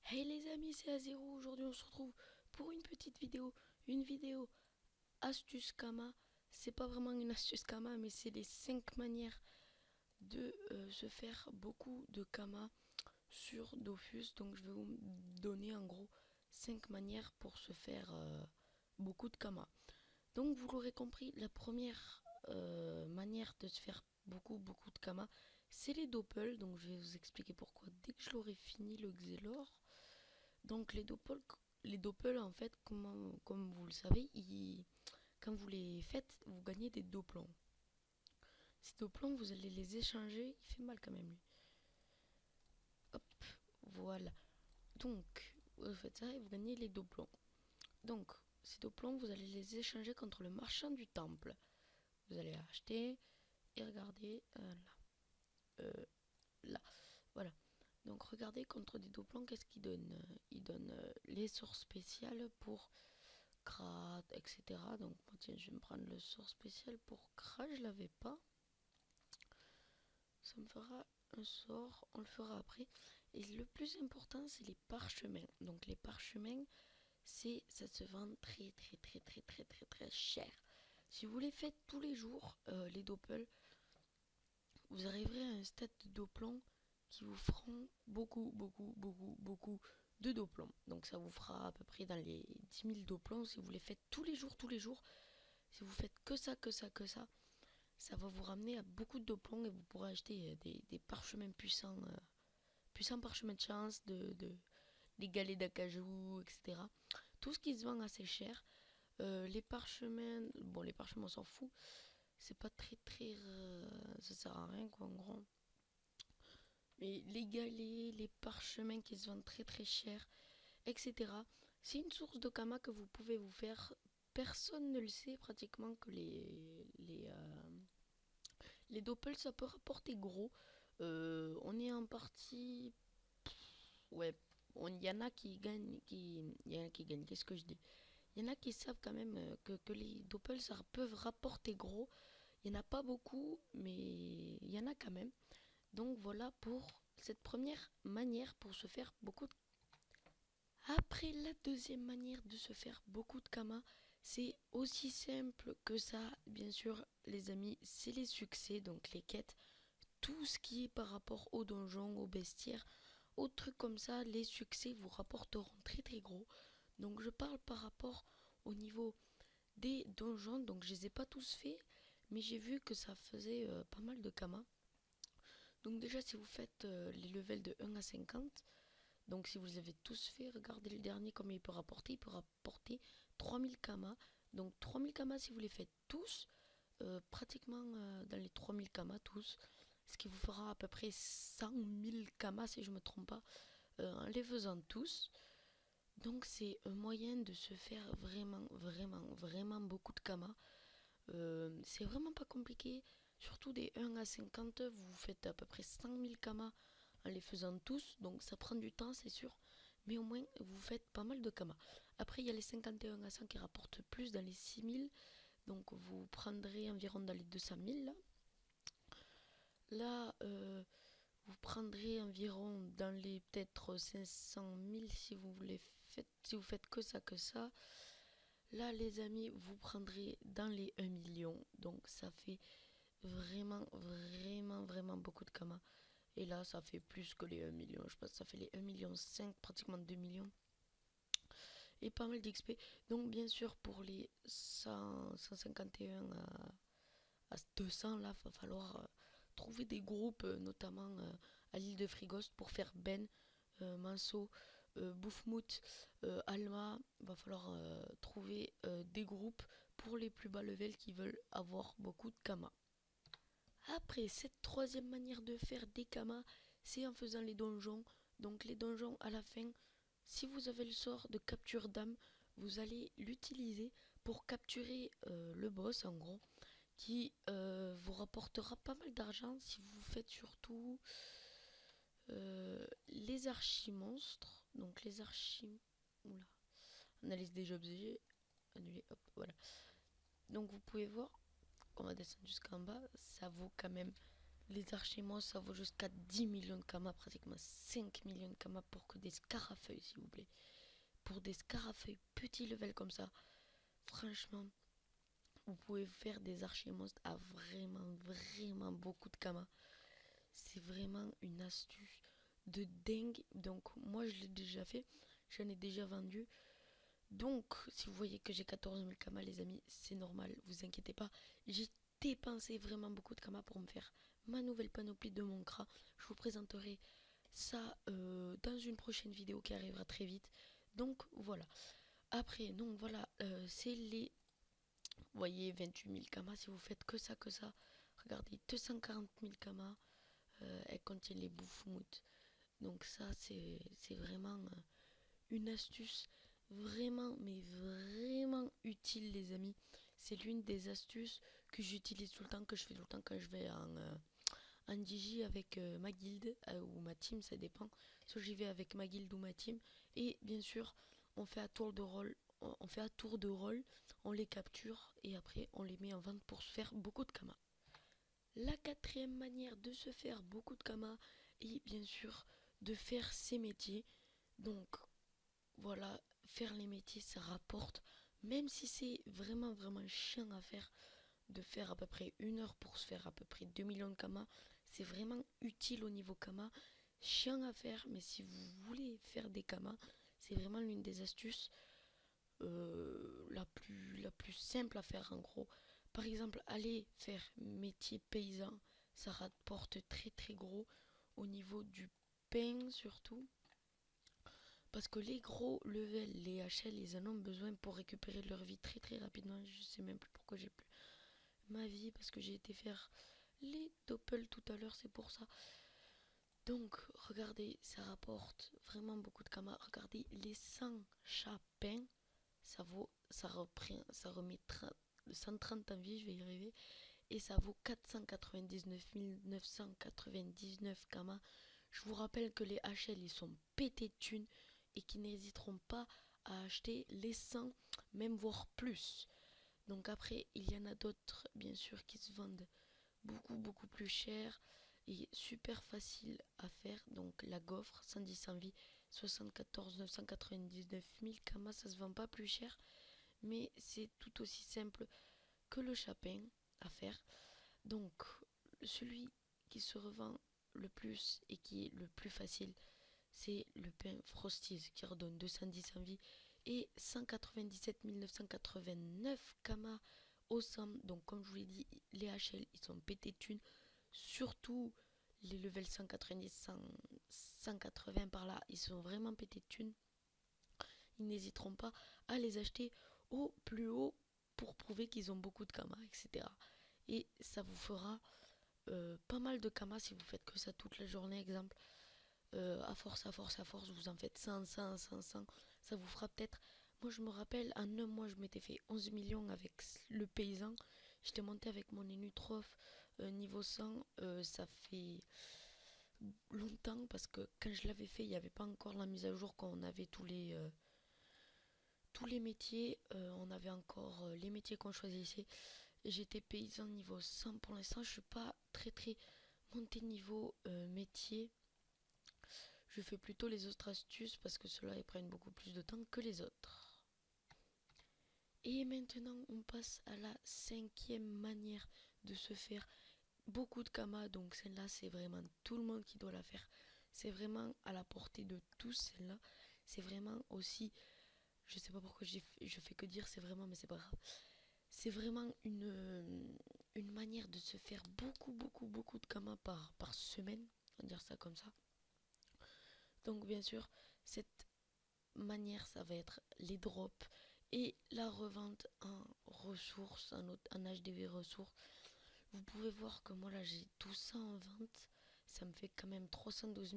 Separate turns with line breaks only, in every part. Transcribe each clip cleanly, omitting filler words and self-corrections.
Hey les amis, c'est Azero. Aujourd'hui on se retrouve pour une petite vidéo. Une vidéo astuce Kama. C'est pas vraiment une astuce Kama, mais c'est les 5 manières de se faire beaucoup de Kama sur Dofus. Donc je vais vous donner en gros 5 manières pour se faire beaucoup de Kama. Donc vous l'aurez compris, la première manière de se faire beaucoup de Kama, c'est les doppels. Donc je vais vous expliquer pourquoi dès que je l'aurai fini le Xelor. Donc les doppels en fait, comme vous le savez, quand vous les faites, vous gagnez des doplons. Ces doplons, vous allez les échanger. Il fait mal quand même lui. Hop, voilà. Donc, vous faites ça et vous gagnez les doplons. Donc, ces doplons, vous allez les échanger contre le marchand du temple. Vous allez acheter et regarder là. Voilà. Donc, regardez contre des doplons, qu'est-ce qu'il donne? Il donne les sorts spéciales pour Krat, etc. Donc moi, tiens, je vais me prendre le sort spécial pour Krat, je l'avais pas. Ça me fera un sort, on le fera après. Et le plus important, c'est les parchemins. Donc les parchemins, ça se vend très cher. Si vous les faites tous les jours, les doppels, vous arriverez à un stade de doplon qui vous feront beaucoup de doplons. Donc ça vous fera à peu près dans les 10 000 doplons si vous les faites tous les jours. Si vous faites que ça va vous ramener à beaucoup de doplons et vous pourrez acheter des parchemins puissants, puissants parchemins de chance, des galets d'acajou, etc. Tout ce qui se vend assez cher. Les parchemins, bon, les parchemins on s'en fout, c'est pas ça sert à rien quoi en gros. Mais les galets, les parchemins qui se vendent très cher, etc. C'est une source de kama que vous pouvez vous faire. Personne ne le sait pratiquement que les doppels, ça peut rapporter gros. On est en partie. Ouais, il y en a qui gagnent. Il y en a qui gagnent, qu'est-ce que je dis? Il y en a qui savent quand même que les doppels, ça peuvent rapporter gros. Il n'y en a pas beaucoup, mais il y en a quand même. Donc voilà pour cette première manière pour se faire beaucoup de. Après, la deuxième manière de se faire beaucoup de kama, c'est aussi simple que ça. Bien sûr, les amis, c'est les succès, donc les quêtes. Tout ce qui est par rapport aux donjons, aux bestiaires, aux trucs comme ça, les succès vous rapporteront très gros. Donc je parle par rapport au niveau des donjons, donc je les ai pas tous faits, mais j'ai vu que ça faisait pas mal de kama. Donc déjà si vous faites les levels de 1 à 50, donc si vous les avez tous faits, regardez le dernier comme il peut rapporter 3000 kama. Donc 3000 kama si vous les faites tous, pratiquement dans les 3000 kama tous, ce qui vous fera à peu près 100 000 kamas si je me trompe pas, en les faisant tous. Donc c'est un moyen de se faire vraiment beaucoup de kamas. C'est vraiment pas compliqué, surtout des 1 à 50, vous faites à peu près 100 000 kamas en les faisant tous, donc ça prend du temps c'est sûr, mais au moins vous faites pas mal de kamas. Après il y a les 51 à 100 qui rapportent plus dans les 6 000, donc vous prendrez environ dans les 200 000 là. Là, vous prendrez environ dans les peut-être 500 000 si vous faites que ça. Là, les amis, vous prendrez dans les 1 million. Donc, ça fait vraiment beaucoup de kamas. Et là, ça fait plus que les 1 million. Je pense que ça fait les 1 million 5, pratiquement 2 millions. Et pas mal d'XP. Donc, bien sûr, pour les 151 à 200, là, il va falloir trouver des groupes, notamment à l'île de Frigost, pour faire Ben, Manso, Boufmout, Alma. Il va falloir trouver des groupes pour les plus bas levels qui veulent avoir beaucoup de Kama. Après, cette troisième manière de faire des Kama, c'est en faisant les donjons. Donc les donjons à la fin, si vous avez le sort de capture d'âme, vous allez l'utiliser pour capturer le boss en gros, qui vous rapportera pas mal d'argent si vous faites surtout les archimonstres. Donc les archi... Oula. Analyse des objets. Annuler. Hop, voilà. Donc vous pouvez voir qu'on va descendre jusqu'en bas. Ça vaut quand même Les archimos, ça vaut jusqu'à 10 millions de kamas, pratiquement 5 millions de kamas pour que des scarafeuilles, s'il vous plaît. Pour des scarafeuilles petit level comme ça, franchement, vous pouvez faire des archimos à vraiment beaucoup de kamas. C'est vraiment une astuce de dingue. Donc, moi, je l'ai déjà fait. J'en ai déjà vendu. Donc, si vous voyez que j'ai 14 000 kamas, les amis, c'est normal. Vous inquiétez pas. J'ai dépensé vraiment beaucoup de kamas pour me faire ma nouvelle panoplie de mon CRA. Je vous présenterai ça dans une prochaine vidéo qui arrivera très vite. Donc, voilà. Après, donc voilà, c'est les, vous voyez, 28 000 kamas. Si vous faites que ça, regardez, 240 000 kamas. Elle contient les bouffmoutes. Donc ça, c'est vraiment une astuce vraiment, mais vraiment utile, les amis. C'est l'une des astuces que j'utilise tout le temps, que je fais tout le temps quand je vais en DJ avec ma guilde ou ma team, ça dépend. Soit j'y vais avec ma guilde ou ma team. Et bien sûr, on fait à tour de rôle. On fait à tour de rôle, on les capture et après on les met en vente pour se faire beaucoup de kamas. La quatrième manière de se faire beaucoup de kamas est bien sûr de faire ses métiers. Donc voilà, faire les métiers ça rapporte, même si c'est vraiment chiant à faire, de faire à peu près 1 heure pour se faire à peu près 2 millions de kamas, c'est vraiment utile au niveau kamas, chiant à faire, mais si vous voulez faire des kamas, c'est vraiment l'une des astuces la plus simple à faire en gros. Par exemple, aller faire métier paysan, ça rapporte très gros au niveau du pain surtout. Parce que les gros levels, les HL, ils en ont besoin pour récupérer leur vie très rapidement. Je sais même plus pourquoi j'ai plus ma vie, parce que j'ai été faire les doppels tout à l'heure, c'est pour ça. Donc, regardez, ça rapporte vraiment beaucoup de kamas. Regardez, les 100 chapins, ça remet 130 en vie, je vais y arriver. Et ça vaut 499 999 kamas. Je vous rappelle que les HL, ils sont pétés de thunes et qui n'hésiteront pas à acheter les 100, même voire plus. Donc après, il y en a d'autres, bien sûr, qui se vendent beaucoup plus cher et super facile à faire. Donc la gaufre, 110 en vie, 74 999 000 kamas, ça se vend pas plus cher, mais c'est tout aussi simple que le chapin à faire. Donc celui qui se revend le plus et qui est le plus facile, c'est le pain Frosties qui redonne 210 en vie et 197 989 kamas au somme. Donc comme je vous l'ai dit, les HL ils sont pétés de thunes, surtout les levels 190, 180 par là, ils sont vraiment pétés de thunes. Ils n'hésiteront pas à les acheter au plus haut pour prouver qu'ils ont beaucoup de kamas, etc. Et ça vous fera pas mal de kamas si vous faites que ça toute la journée, exemple. À force, vous en faites 100, ça vous fera peut-être. Moi, je me rappelle, en un mois, je m'étais fait 11 millions avec le paysan. J'étais monté avec mon Enutrof niveau 100. Ça fait longtemps parce que quand je l'avais fait, il n'y avait pas encore la mise à jour quand on avait tous les métiers. On avait encore les métiers qu'on choisissait. J'étais paysan niveau 100 pour l'instant. Je suis pas très monté niveau métier. Je fais plutôt les autres astuces parce que ceux-là ils prennent beaucoup plus de temps que les autres. Et maintenant on passe à la cinquième manière de se faire beaucoup de kamas. Donc celle-là c'est vraiment tout le monde qui doit la faire. C'est vraiment à la portée de tous celle-là. C'est vraiment aussi, je sais pas pourquoi je fais que dire c'est vraiment, mais c'est pas grave. C'est vraiment une manière de se faire beaucoup de kamas par semaine. On va dire ça comme ça. Donc bien sûr, cette manière, ça va être les drops et la revente en ressources, en HDV ressources. Vous pouvez voir que moi là j'ai tout ça en vente. Ça me fait quand même 312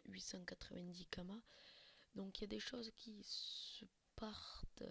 890 kamas. Donc il y a des choses qui se partent,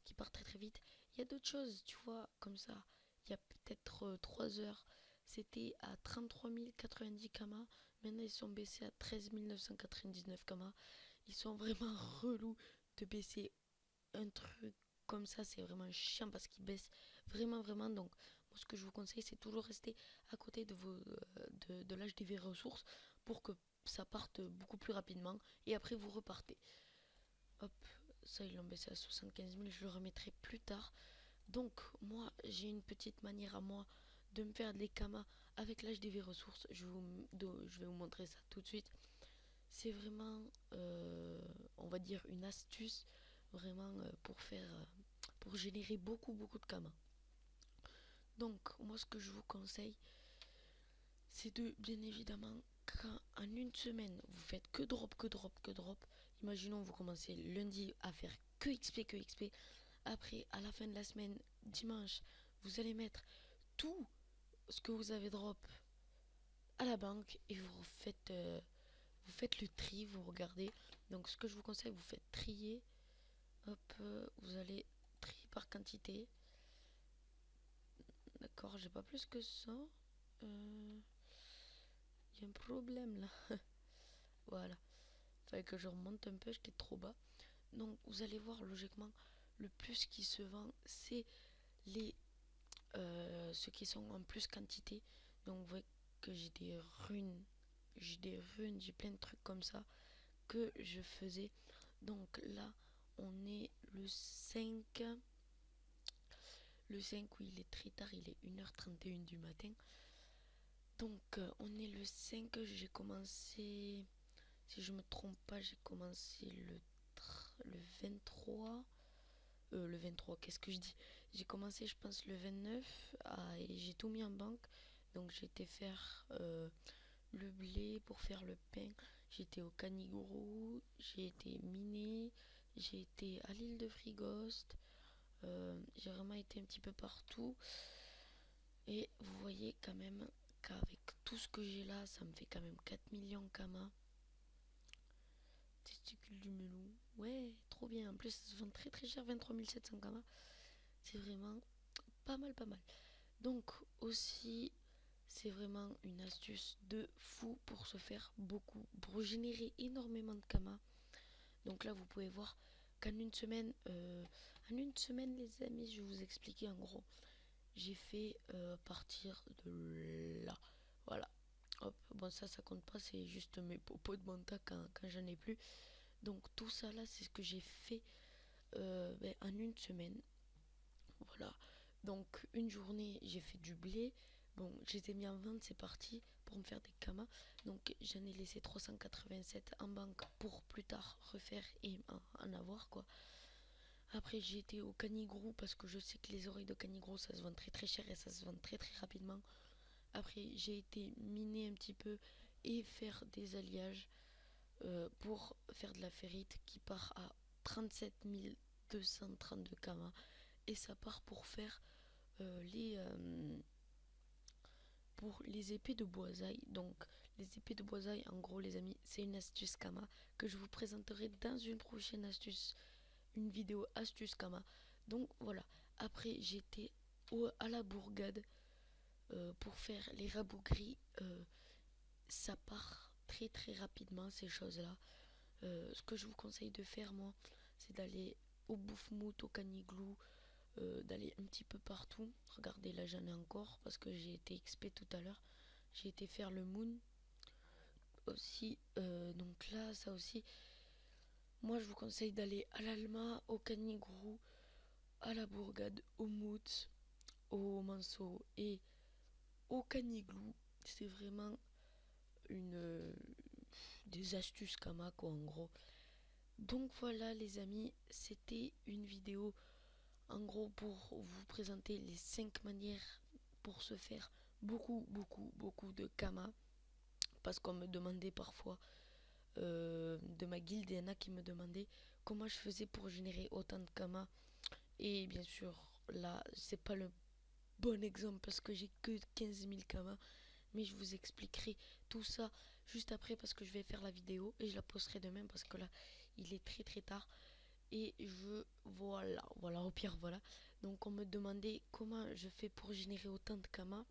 qui partent très vite. Il y a d'autres choses, tu vois, comme ça. Il y a peut-être 3 heures, c'était à 33 090 kamas. Maintenant ils sont baissés à 13 999 kamas. Ils sont vraiment relous de baisser un truc comme ça, c'est vraiment chiant parce qu'ils baissent vraiment. Donc moi ce que je vous conseille, c'est toujours rester à côté de l'HDV ressources pour que ça parte beaucoup plus rapidement et après vous repartez. Hop, ça ils l'ont baissé à 75 000, je le remettrai plus tard. Donc moi j'ai une petite manière à moi de me faire des kamas avec l'HDV ressources. Je vais vous montrer ça tout de suite. C'est vraiment, on va dire, une astuce vraiment pour générer beaucoup de kamas. Donc moi ce que je vous conseille, c'est de bien évidemment quand en une semaine vous faites que drop. Imaginons vous commencez lundi à faire que XP. Après à la fin de la semaine, dimanche, vous allez mettre tout ce que vous avez drop à la banque et vous faites le tri, vous regardez. Donc ce que je vous conseille, vous faites trier. Hop, vous allez trier par quantité. D'accord, j'ai pas plus que ça. Il y a un problème là. Voilà. Fallait que je remonte un peu, j'étais trop bas. Donc vous allez voir logiquement, le plus qui se vend, c'est les ceux qui sont en plus quantité. Donc vous voyez que j'ai plein de trucs comme ça que je faisais. Donc là, on est le 5. Le 5, oui, il est très tard, il est 1h31 du matin. Donc on est le 5, j'ai commencé, si je me trompe pas, j'ai commencé le 23. Le 23, qu'est-ce que je dis? J'ai commencé, je pense, le 29 et j'ai tout mis en banque. Donc j'ai été faire le blé pour faire le pain. J'étais au Canigou, j'ai été miner, j'ai été à l'île de Frigost. J'ai vraiment été un petit peu partout. Et vous voyez quand même qu'avec tout ce que j'ai là, ça me fait quand même 4 millions Kama. Testicule du melon. Ouais, trop bien. En plus, ça se vend très cher, 23 700 Kama. C'est vraiment pas mal. Donc aussi, c'est vraiment une astuce de fou pour se faire beaucoup, pour générer énormément de Kama. Donc là, vous pouvez voir qu'en une semaine, les amis, je vais vous expliquer en gros. J'ai fait partir de là. Voilà. Hop. Bon, ça compte pas, c'est juste mes popos de monta quand j'en ai plus. Donc tout ça là, c'est ce que j'ai fait en une semaine. Voilà. Donc une journée, j'ai fait du blé. Bon, je les ai mis en vente, c'est parti pour me faire des kamas. Donc j'en ai laissé 387 en banque pour plus tard refaire et en avoir quoi. Après j'ai été au Canigrou parce que je sais que les oreilles de Canigrou ça se vend très cher et ça se vend très rapidement. Après j'ai été miner un petit peu et faire des alliages pour faire de la ferrite qui part à 37 232 kamas et ça part pour faire pour les épées de boisaille. Donc les épées de boisaille, en gros les amis, c'est une astuce Kama que je vous présenterai dans une prochaine astuce, une vidéo astuce Kama. Donc voilà, après j'étais à la bourgade pour faire les rabougris. Ça part très rapidement ces choses-là. Ce que je vous conseille de faire moi, c'est d'aller au Boufmout, au Caniglou, d'aller un petit peu partout. Regardez, là j'en ai encore parce que j'ai été XP tout à l'heure. J'ai été faire le Moon aussi. Donc là, ça aussi, moi je vous conseille d'aller à l'Alma, au Canigrou, à la Bourgade, au Mout, au Manceau et au Caniglou. C'est vraiment une des astuces Kama quoi en gros. Donc voilà les amis, c'était une vidéo en gros pour vous présenter les 5 manières pour se faire beaucoup de Kama. Parce qu'on me demandait parfois de ma guilde, il y en a qui me demandaient comment je faisais pour générer autant de Kama. Et bien sûr, là, c'est pas le bon exemple parce que j'ai que 15 000 Kama. Mais je vous expliquerai tout ça juste après parce que je vais faire la vidéo et je la posterai demain parce que là, il est très tard. Et voilà, au pire, voilà. Donc on me demandait comment je fais pour générer autant de Kama.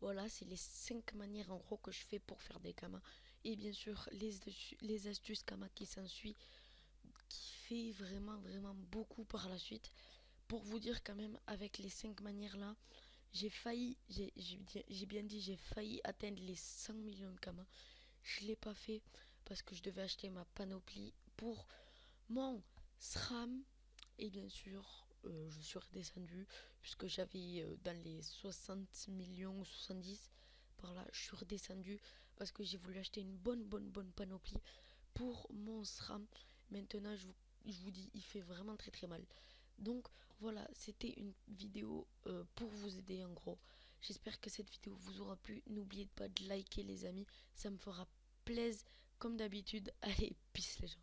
Voilà, c'est les 5 manières en gros que je fais pour faire des Kama. Et bien sûr, les astuces Kama qui s'ensuit, qui fait vraiment beaucoup par la suite. Pour vous dire quand même, avec les 5 manières là, J'ai failli, j'ai bien dit, j'ai failli atteindre les 100 millions de kamas. Je l'ai pas fait parce que je devais acheter ma panoplie pour mon SRAM. Et bien sûr, je suis redescendu puisque j'avais dans les 60 millions ou 70 par là. Je suis redescendu parce que j'ai voulu acheter une bonne panoplie pour mon SRAM. Maintenant, je vous dis, il fait vraiment très mal. Donc voilà, c'était une vidéo pour vous aider en gros. J'espère que cette vidéo vous aura plu. N'oubliez pas de liker les amis, ça me fera plaisir comme d'habitude. Allez, peace les gens.